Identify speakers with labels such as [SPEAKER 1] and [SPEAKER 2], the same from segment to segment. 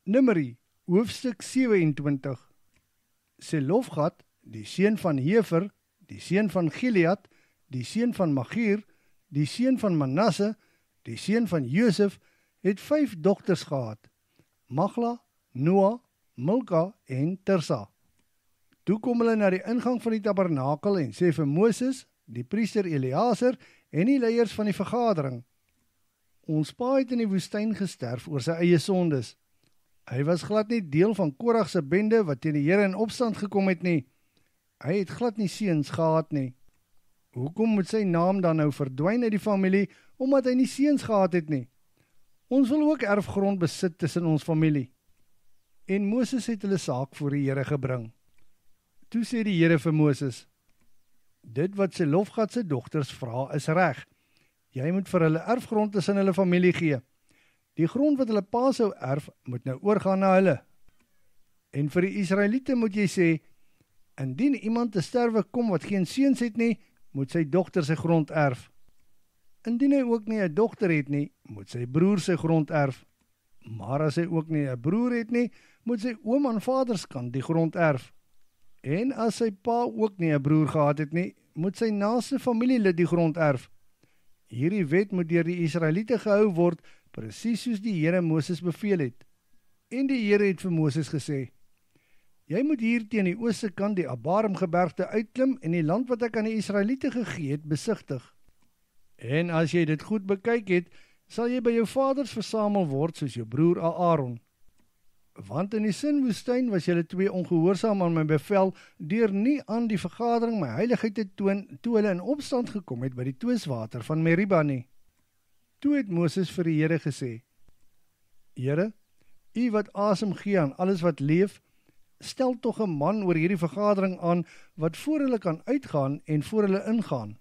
[SPEAKER 1] Numeri, hoofstuk 27. Selofgat, die seun van Hefer, die seun van Gilead, die seun van Machir, die seun van Manasse, die seun van Josef, het 5 dogters gehad, Magla, Noa, Milka en Tirsa. Toe kom hulle na die ingang van die tabernakel en sê vir Moses, die priester Eleazar en die leiers van die vergadering: Ons pa het in die woestyn gesterf oor sy eie sondes. Hy was glad nie deel van Korag se bende wat teen die Here in opstand gekom het nie. Hy het glad nie seuns gehad nie. Hoekom moet sy naam dan nou verdwyn uit die familie, omdat hy nie seuns gehad het nie? Ons wil ook erfgrond besit tussen ons familie. En Moses het hulle saak voor die Here gebring. Toe sê die Here vir Moses: Dit wat Selofgat se dogters vra is reg. Jy moet vir hulle erfgrond tussen hulle familie gee. Die grond wat hulle pa sou erf, moet nou oorgaan na hulle. En vir die Israeliete moet jy sê: Indien iemand te sterwe kom wat geen seuns het nie, moet sy dogter sy grond erf. Indien hy ook nie 'n dogter het nie, moet sy broer sy grond erf. Maar as hy ook nie 'n broer het nie, moet sy oom aan vaderskant die grond erf. En as sy pa ook nie 'n broer gehad het nie, moet sy naaste familielid die grond erf. Hierdie wet moet deur die Israeliete gehou word, presies soos die Here Moses beveel het. En die Here het vir Moses gesê: Jy moet hier teen die ooste kant die Abarimgebergte uitklim en die land wat ek aan die Israeliete gegee het, besigtig. En as jy dit goed bekyk het, sal jy by jou vaders versamel word soos jou broer Aaron. Want in die Sin-woestyn was julle 2 ongehoorsaam aan my bevel, deur nie aan die vergadering my heiligheid te toon, toe hulle in opstand gekom het by die twiswater van Meriba nie. Toe het Moses vir die Here gesê: Here, U wat asem gee aan alles wat leef, stel tog 'n man oor hierdie vergadering aan, wat voor hulle kan uitgaan en voor hulle ingaan.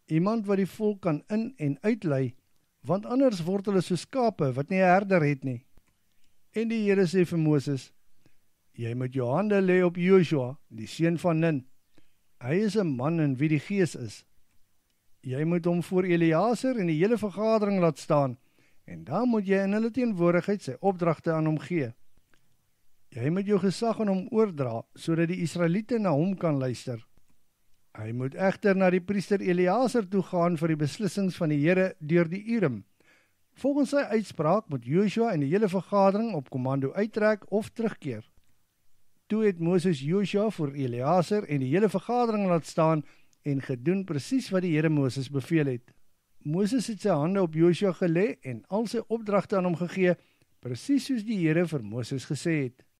[SPEAKER 1] Iemand wat die volk kan in- en uitlei, want anders word hulle soos skape wat nie 'n herder het nie. En die Here sê vir Moses: Jy moet jou hande lê op Joshua, die seun van Nun. Hy is 'n man in wie die Gees is. Jy moet hom voor Eleazar en die hele vergadering laat staan, en dan moet jy in hulle teenwoordigheid sy opdragte aan hom gee. Jy moet jou gesag aan hom oordra, sodat die Israeliete na hom kan luister. Hy moet egter na die priester Eleazar toe gaan vir die beslissings van die Here deur die Urim. Volgens sy uitspraak moet Joshua en die hele vergadering op kommando uittrek of terugkeer. Toe het Moses Joshua voor Eleazar en die hele vergadering laat staan en gedoen presies wat die Here Moses beveel het. Moses het sy hande op Joshua gelê en al sy opdragte aan hom gegee, presies soos die Here vir Moses gesê het.